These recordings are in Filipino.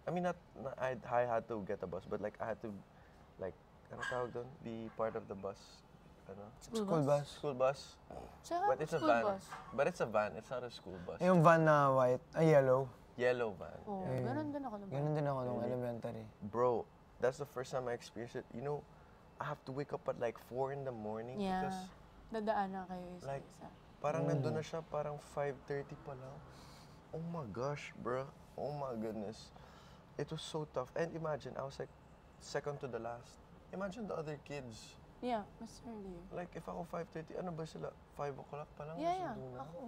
I mean, I had to get a bus, but like I had to, like, ano tawag doon? Be part of the bus. Ano? School bus? School bus. Saka But it's a school van. bus. But it's a van. It's not a school bus. Yung van na white, yellow. Yellow van. Oo, Eh, ganun din ako naman. Ganun din ako nung Really? elementary. Bro, that's the first time I experienced it. You know, I have to wake up at like 4 in the morning Yeah. because Dadaan na kayo Like, isa-isa. parang nandun na siya, parang 5:30 pa lang. Oh my gosh, bro. Oh my goodness. It was so tough. And imagine, I was like second to the last. Imagine the other kids. Yeah, mas early. Like, if ako 5:30, ano ba sila? 5 o'clock pa lang? Yeah, nasundo na. ako.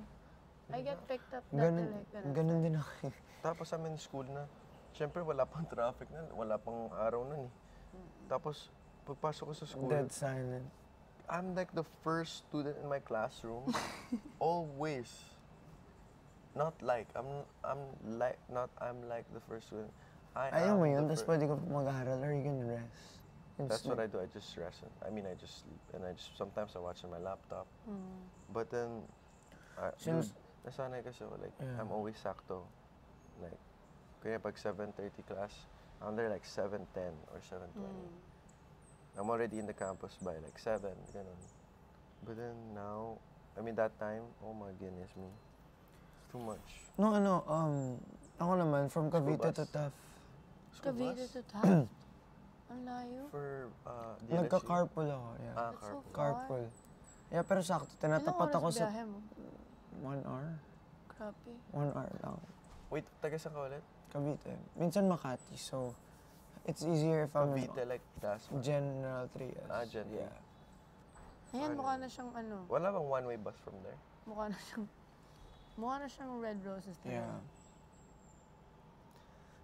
I get picked up dati Ganun, like that. ganun din ako. Tapos I'm in school na. Siyempre, wala pang traffic na. Wala pang araw nun eh. Tapos, pagpasok ko sa school, Dead silent. I'm like the first student in my classroom. Always. Not like, I'm like the first student. Ayaw mo yun, the tapos fir- pwede ka mag-aaral or you can rest. That's what I do. I just rest. I mean, I just sleep. And sometimes I watch on my laptop. But then, Since- nasanay kasi ako. Like, Yeah. I'm always sakto. Like, kaya pag 7:30 class, I'm there like 7:10 or 7:20. I'm already in the campus by like 7, ganun. But then now, I mean that time, oh my goodness me. It's too much. No, ako naman, from Cavite bus? to Taft. School Cavite bus? to Taft? Ang layo. For DLSU. Nagka-carpool ako, yeah. Ah, That's so carpool. far. Carpool. Yeah, pero sakto, Ilang tinatapat oras ako sa biyahe mo? 1 hour. Grabe. 1 hour lang. Wait, taga saan ka ulit? Cavite. Minsan Makati, so it's easier if I'm Cavite, like Dasma. General 3S. Gen three. Yeah. Ayan, Ano? mukha na siyang ano. Wala bang one-way bus from there? Mukha na siyang Red Roses. Yeah.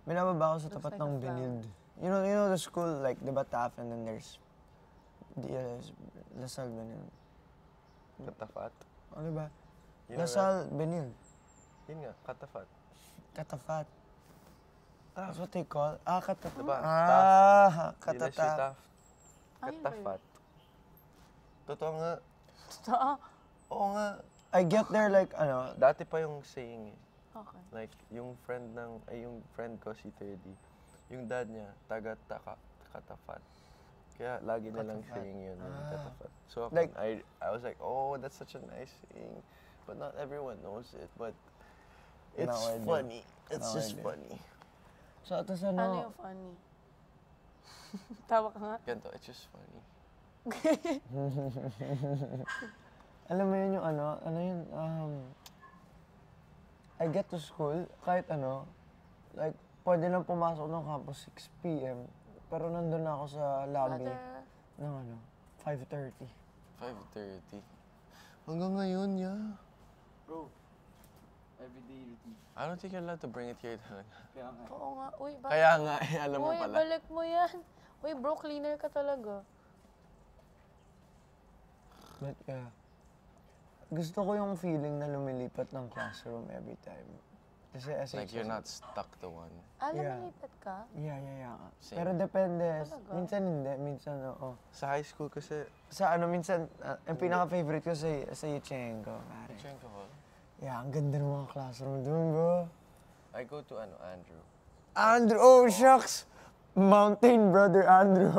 Binababa ako sa Looks tapat like a ng flower. Benild. You know the school, like, di ba Taft, and then there's Lasal Benild. Katafat. Ano ba? You know Lasal Benild. that? Yun nga, Katafat. Katafat. That's what they call? Katafat. Diba? Ah, DLSU Katatap. Taft. Ayun ba yun? Katafat. Totoo nga. Totoo? Oo nga. I get there like, Dati pa yung saying eh. Okay. Like, yung friend ko, si 30, yung dad niya, Katafat. Kaya lagi nilang Katafat. saying yun, Ah. Katafat. So, Like- I was like, oh, that's such a nice saying. But not everyone knows it, but it's Now I do. funny. It's Now I just do. funny. So, tapos Ano yung funny? Tawa ka nga. Ganto, it's just funny. alam mo yun yung I get to school, kahit like, pwede lang pumasok ng campus 6 p.m. Pero nandun na ako sa lobby ng 5:30. 5:30. Hanggang ngayon, yeah. Bro, everyday routine. I don't think you're allowed to bring it here talaga. Kaya nga. Oo nga. Uy, bakit? Kaya nga, alam mo Uy, pala. balik mo yan. Uy, bro, cleaner ka talaga. But yeah, gusto ko yung feeling na lumilipat ng classroom every time. Kasi SHS. Like, you're not stuck to one. Alam, Yeah. nalipat ka? Yeah. Same. Pero depende. Talaga? Minsan hindi, minsan oo. Sa high school kasi, Sa minsan, ang pinaka-favorite ko sa Yuchenko, pare. Chenko Hall, Yeah, ang ganda ng mga classroom doon, bro. I go to Andrew. Andrew, oh shucks! Mountain brother Andrew.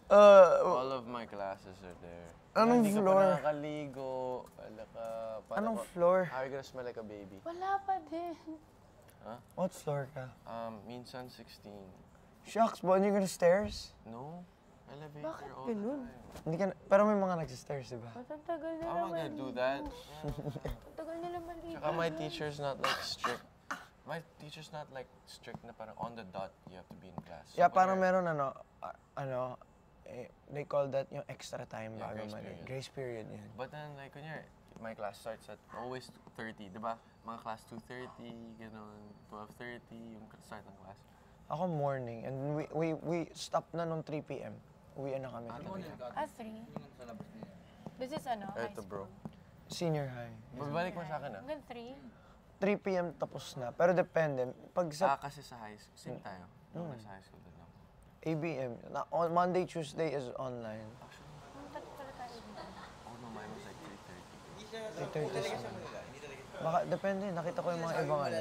All of my classes are there. Anong Hindi floor? ka pa nakakaligo. Wala ka. Anong floor? How are you gonna smell like a baby? Wala pa din. What floor ka? Minsan 16. Shucks, but you're gonna stairs? No? Elevator Bakit all ganun? the time. Hindi ka pero may mga nagsistairs, di ba? Matagal nila I'm not gonna do that. Matagal nila malipat. Tsaka my teacher's not like strict. My teacher's not like strict na parang on the dot you have to be in class. So Yeah, when parang you're- meron they call that yung extra time Yeah, bago grace mali. period. Grace period yan. But then, like, my class starts at always 2:30, di ba? Mga class 2:30, gano'n, 12:30, yung start ng class. Ako morning, and we stop na nung 3 p.m. Uwian na kami. Ano mo nilagay? 3. Yung sa labas niya. This is ano, high Eto, bro. school. Senior high. Babalik mo sa akin, ah. Hanggang 3? 3 p.m. tapos na. Pero depende. Pag sa Kasi sa high school, same tayo. Nung nasa high school din ako. ABM, on Monday, Tuesday is online. Punta pala tayo dito. Oh no, mine was like 3:30. Hindi siya 3:30 sa Manila. Hindi talaga. Baka, depende. Nakita ko yung mga ibang ano.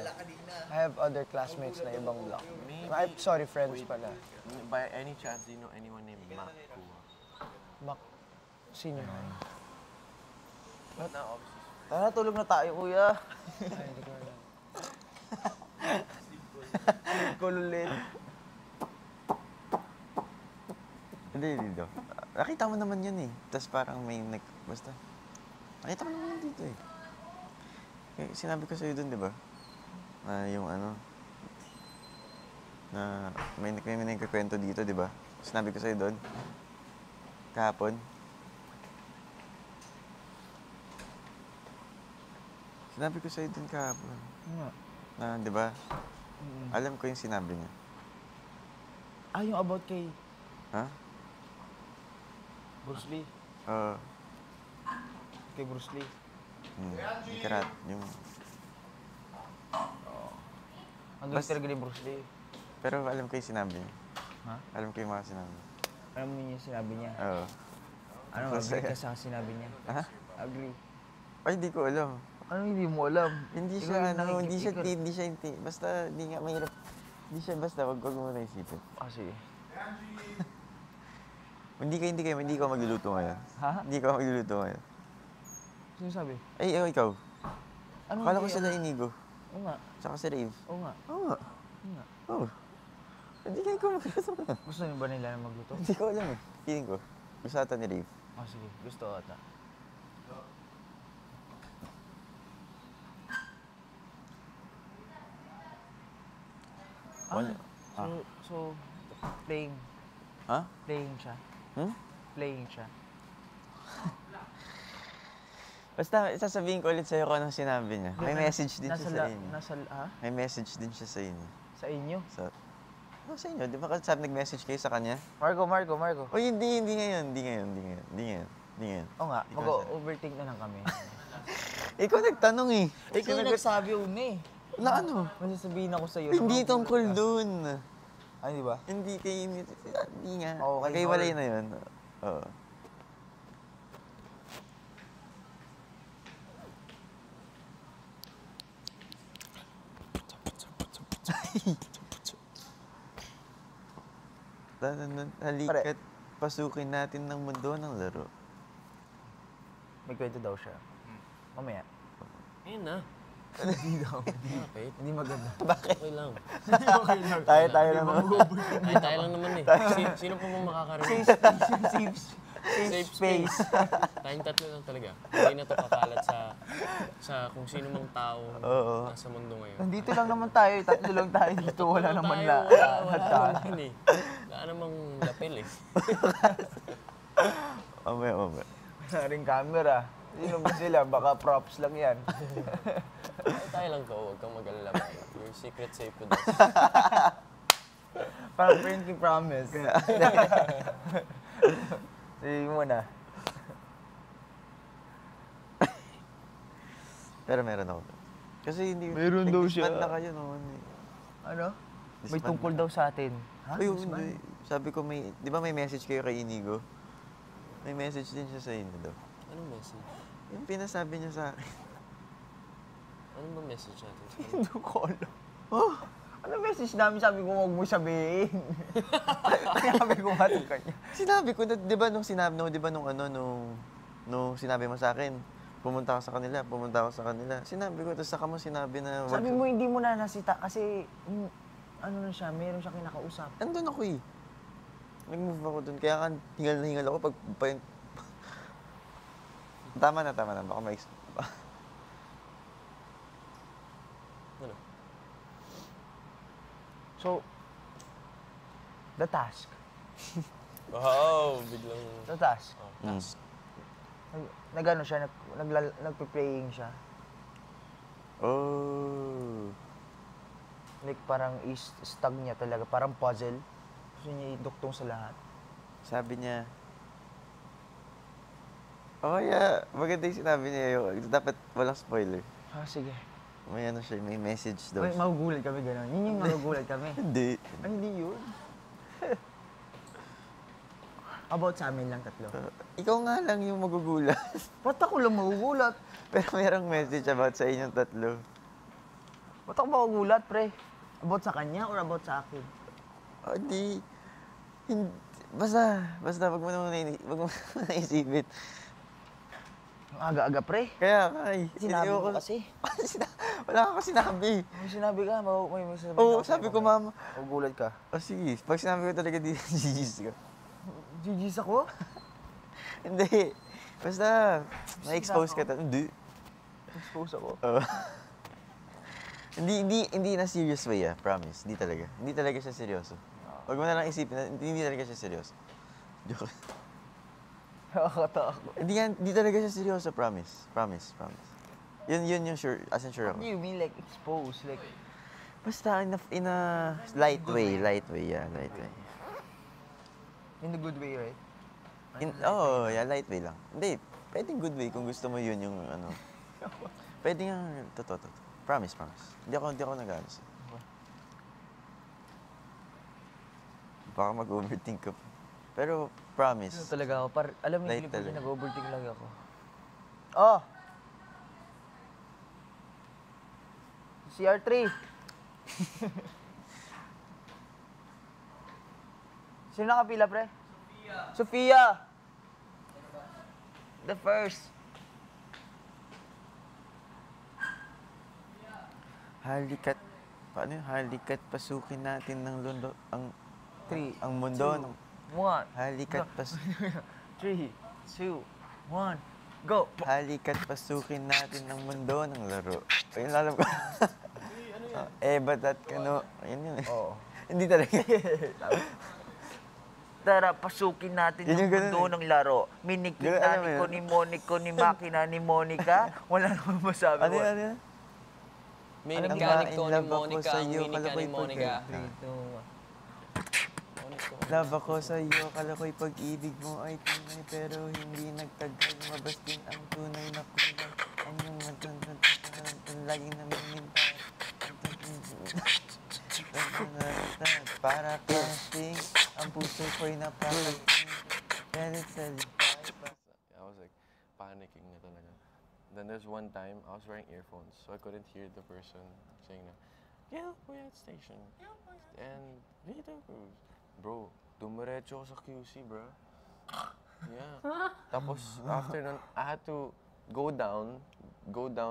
I have other classmates na ibang block. I'm sorry, friends pala. By any chance, do you know anyone named Mac Kua? Mak, sino yun? But now, obviously, Tara, tulog na tayo, kuya. Ay, hindi ko alam. Kululit. Hindi, dito. Nakita mo naman yun eh. Tapos parang may basta. Nakita mo naman yun dito eh. Eh, sinabi ko sa'yo dun, di ba? Na yung ano, na may nagkikwento dito, di ba? Sinabi ko sa'yo dun. Kahapon. Sinabi ko sa'yo dun kahapon. Nga. Na, di ba? Alam ko yung sinabi niya. Ah, yung about kay Ha? Bruce Lee. Oo. Kay Bruce Lee. Yung karat, yung... Ang galing talaga ni Bruce Lee. Pero alam ko yung sinabi niya. Ha? Alam ko yung mga sinabi niya. Alam mo yung sinabi niya? Oo. Ano, agree ka sa sinabi niya? Ha? Agree. Ay, hindi ko alam. Ano hindi mo alam? Hindi Ikaw siya, yung ano, nakikip- hindi siya, basta, hindi nga mahirap. Hindi siya, basta, wag mo na isipin. Ah, sige. Hindi ka magluluto ngayon. Ha? Hindi ka magluluto ngayon. Sino sabi? Ay, ikaw. Ano Akala ko hindi? sila Inigo. Oo nga. Tsaka si Rave. Oo nga. Oo nga. Oo nga. Oo. Hindi ka magluto ngayon. Gusto niyo ba nila na magluto? Hindi ko alam eh. Feeling ko. Gusto ata ni Rave. Ah, sige. Gusto ata. Wala. So, playing. Ha? Playing siya. Hmm? Playing siya. Basta, sasabihin ko ulit sa'yo kung anong sinabi niya. May message din nasa siya sa inyo. ha? May message din siya sa inyo. Sa inyo? Sa inyo, di ba sabi nag-message kayo sa kanya? Marco. O hindi ngayon. Oo nga, Ikaw, mag-overthink na lang kami. Ikaw nagtanong eh. Ikaw yung nagsabi una eh. Na ano? May sasabihin ako sa'yo. Hindi tungkol dun. Ay, di ba? Hindi hindi nga. Okay, Magkaiwalay na yun. Oo. Halika't pasukin natin ng mundo ng laro. May kwento daw siya. Mamaya. Ayun na. Hindi daw. Bakit? Hindi maganda. Okay lang. Tayo naman. Ay, tayo lang naman eh. Sino pa bang makakarinig? Safe space. Tayong tatlo lang talaga. Hindi na to kakalat sa kung sino mang tao nasa mundo ngayon. Nandito lang naman tayo. Tatlo lang tayo dito. Wala naman Wala naman eh. Wala namang lapel eh. Mamaya. Wala rin camera. Sino ba sila? Baka props lang yan. Ay, tayo lang to. Huwag kang mag-alala. Your secret safe with us. Parang pinky promise. Sige mo na. Pero meron ako. Kasi hindi... Meron daw siya. Nag-disband na kayo noon eh. Ano? May Disband tungkol na. daw sa atin. Ha? Ay, hindi. Sabi ko may... Di ba may message kayo kay Inigo? May message din siya sa inyo daw. Anong message? Yung pinasabi niya sa akin. Anong ba message natin? Hindi ko alam. Oh, ano message namin? Sabi ko, huwag mo sabihin. Sabi ko nga sa kanya. Sinabi ko, di ba nung sinabi, nung sinabi mo sa akin, pumunta ako sa kanila. Sinabi ko, tapos saka mo sinabi na... Sabi mo, hindi mo na nasita kasi, ano na siya, meron siya kinakausap. Andun ako eh. Nag-move ako dun. Kaya kan, hingal na hingal ako pag Tama na. Baka may... Ano? So, the task. Wow! Biglang... The task. Oh, Mm. task. Nag-ano siya, nagpe-playing siya. Oh. Like parang stag niya talaga, parang puzzle. Gusto niya iduktong sa lahat. Sabi niya, oh yeah, maganda yung sinabi niya yun. Dapat walang spoiler. Ah, sige. May ano siya, may message daw. May magugulat kami gano'n. Yun yung magugulat kami. Hindi. Ay, hindi yun. About sa amin lang tatlo. Ikaw nga lang yung magugulat. Ba't ako lang magugulat? Pero merong message about sa inyong tatlo. Ba't ako magugulat, pre? About sa kanya or about sa akin? O di, basta, wag mo na muna isipin. Ang aga-aga, pre. Kaya nga eh. Sinabi Ayoko- mo kasi. Wala ka sinabi. May sinabi ka, may sasabihin Oo, ako sabi sa'yo ko, mamaya. mama. Magugulat ka. O sige, pag sinabi ko talaga di GG's ka. GG's ako? Hindi. Basta, na-expose ka Hindi. Expose ako. Oo. Hindi na serious way promise. Hindi talaga. Hindi talaga siya seryoso. Huwag mo na lang isipin na hindi talaga siya seryoso. Joke. Nakakatawa ko. Hindi talaga siya seryoso, promise. Promise. Yun yung sure, as in sure What ako. do you mean, like, expose? Like, Basta in a light way, light way. in the good way, right? Light way lang. Hindi, pwedeng good way kung gusto mo yun yung ano. Pwede nga, totoo. Promise. Hindi ako nag-ano sa'yo. Baka mag-overthink ka pa. Pero, promise. Ano talaga ako? Alam mo yung Light Filipino, talaga. nag-overthink lang ako. Oh! CR3! Sino nakapila, pre? Sofia! The first. Halika't pasukin natin ng lundo, ang mundo. 1, Halika't 3, 2, 1, go! Halika't pasukin natin ng mundo ng laro. Ayun, alam ko. Ba't at kano? Ayun yun eh. Oo. Hindi talaga. Tara, pasukin natin Yun yung yung ganun mundo ng laro. Minikita Ganun, alam mo ni yun? ko ni Monico ni Makina ni Monica. Wala naman masabi Ano ko. yun? Mechanic ko ni love ako Monica, sa'yo, mini ka ni kalakoy Monica. Love ako sa'yo, kalakoy pag-ibig mo ay tunay, pero hindi nagtagal. Mabasting ang tunay na kulay. Anyong laging namimintay. Para casting, ang puso ko'y napakating. Galit sa I was like panicking na talaga. Then there's one time I was wearing earphones, so I couldn't hear the person saying na, "Yeah, we're at station." And Vito Cruz. Bro, dumiretso ako sa QC, bro. Yeah. Tapos after nun, I had to go down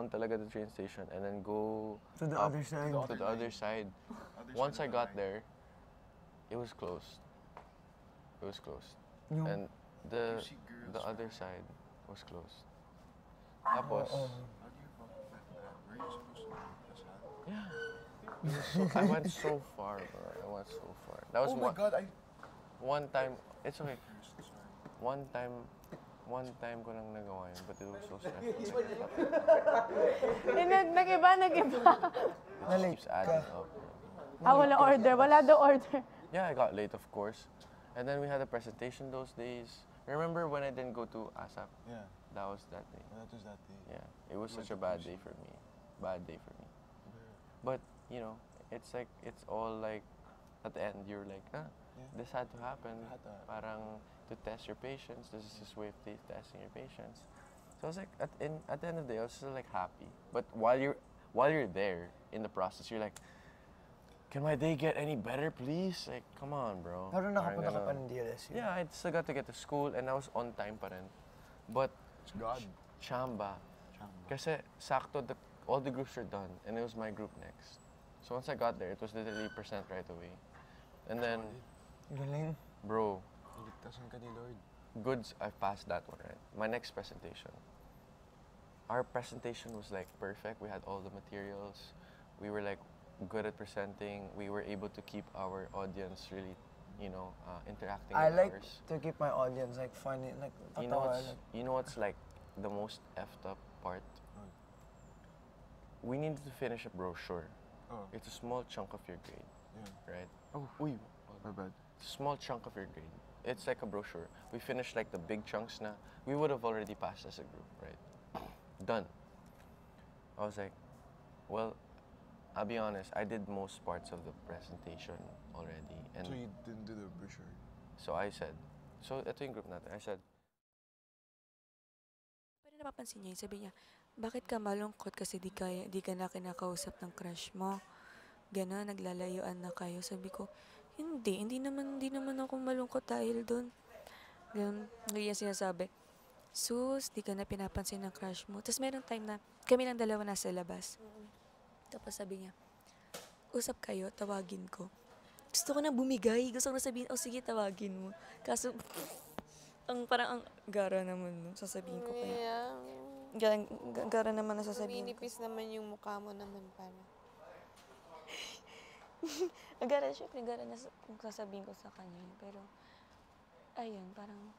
talaga the train station and then go To the up other side. to the other side. Once I got there, it was closed. And the other side was closed. Tapos, yeah. I went so far, bro. That was one time. It's okay. One time ko lang nagawa yun, but it was so stressful. Nag-iba. It keeps adding up. Bro. Wala order. Wala daw order. Yeah, I got late, of course. And then we had a presentation those days. Remember when I didn't go to ASAP? Yeah, That was that day. that was that day. Yeah, it was such a bad day for me. But, you know, it's like, it's all like, at the end, you're like, this had to happen. Had to happen. Parang to test your patience. This is his way of testing your patience. So I was like, at the end of the day, I was still like happy. But while you're there in the process, you're like, can my day get any better, please? Like, come on, bro. Pero Parang nakapunta ka pa ganon. ng DLSU. Yeah, I still got to get to school and I was on time pa rin. But, It's God. chamba. Kasi sakto, all the groups were done and it was my group next. So once I got there, it was literally percent right away. And then, Galing. bro, Iligtasan ka ni Lord. goods, I passed that one, right? My next presentation. Our presentation was like perfect. We had all the materials. We were like good at presenting. We were able to keep our audience really, interacting I with like ours. to keep my audience like funny, like tatawa. You know what's like the most effed up part? We needed to finish a brochure. Oh, It's a small chunk of your grade, yeah. right? Oh, uy, my bad. Small chunk of your grade. It's like a brochure. We finished like the big chunks na. We would have already passed as a group, right? Done. I was like, well, I'll be honest, I did most parts of the presentation already. And So you didn't do the brochure? so I said, So, ito yung group natin. I said, Pero napapansin niya yun, sabi niya, bakit ka malungkot kasi di ka na kinakausap ng crush mo? Gano'n, naglalayuan na kayo. Sabi ko, hindi naman ako malungkot dahil doon. Ganun, hindi niya sinasabi, sus, di ka na pinapansin ng crush mo. Tapos meron time na kami lang dalawa nasa labas. Tapos sabi niya, usap kayo, tawagin ko. Gusto ko na bumigay. Gusto ko na sabihin, oh sige, tawagin mo. Kaso, parang ang gara naman, no? Sasabihin ko pa yan. Yeah. Gara naman na sasabihin ko. Minipis naman yung mukha mo naman para. Gara, syempre, gara na kung sasabihin ko sa kanya. Pero, ayun, parang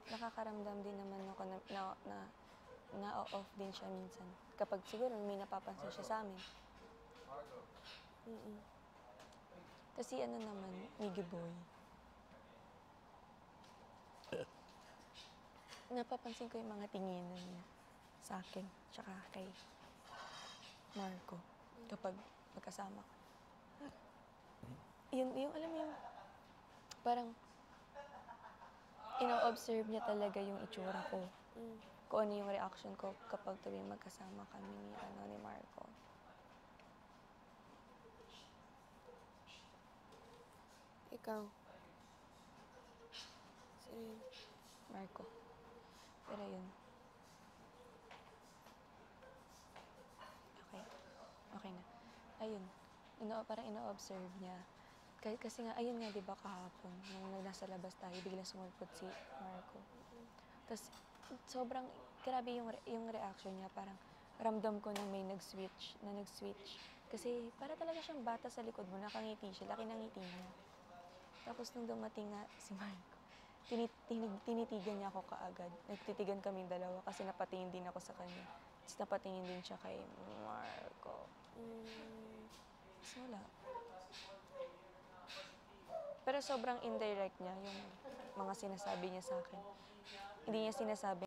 nakakaramdam din naman ako na off din siya minsan. Kapag siguro may napapansin siya sa amin. Kasi ano naman, Miggy Boy. Napapansin ko yung mga tinginan niya sa akin, tsaka kay Marco. Kapag magkasama ko. Yung alam mo yung, parang, ino-observe niya talaga yung itsura ko. Kung ano yung reaction ko kapag tuwing magkasama kami ni Marco. Ikaw. Sino yun? Marco. Pero yun. Okay. Okay na. Ayun. Parang ino-observe niya. Kasi nga, ayun nga, di ba kahapon, nung nasa labas tayo, biglang sumulpot si Marco. Tapos, sobrang, grabe yung reaction niya. Parang, ramdam ko na may nag-switch. Kasi, para talaga siyang bata sa likod mo, nakangiti siya, laki ng ngiti niya. Tapos, nung dumating nga si Marco, tinitigan niya ako kaagad. Nagtitigan kaming dalawa kasi napatingin din ako sa kanya. Tapos, napatingin din siya kay Marco. So, wala. Pero sobrang indirect niya yung mga sinasabi niya sa akin. Hindi niya sinasabi